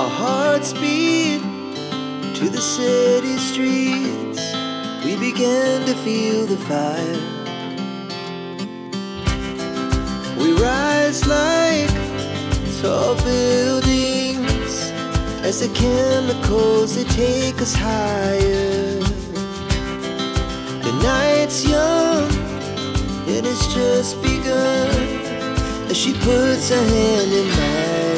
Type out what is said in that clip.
Our hearts beat to the city streets. We began to feel the fire. We rise like tall buildings as the chemicals, they take us higher. The night's young, it has just begun as she puts her hand in mine.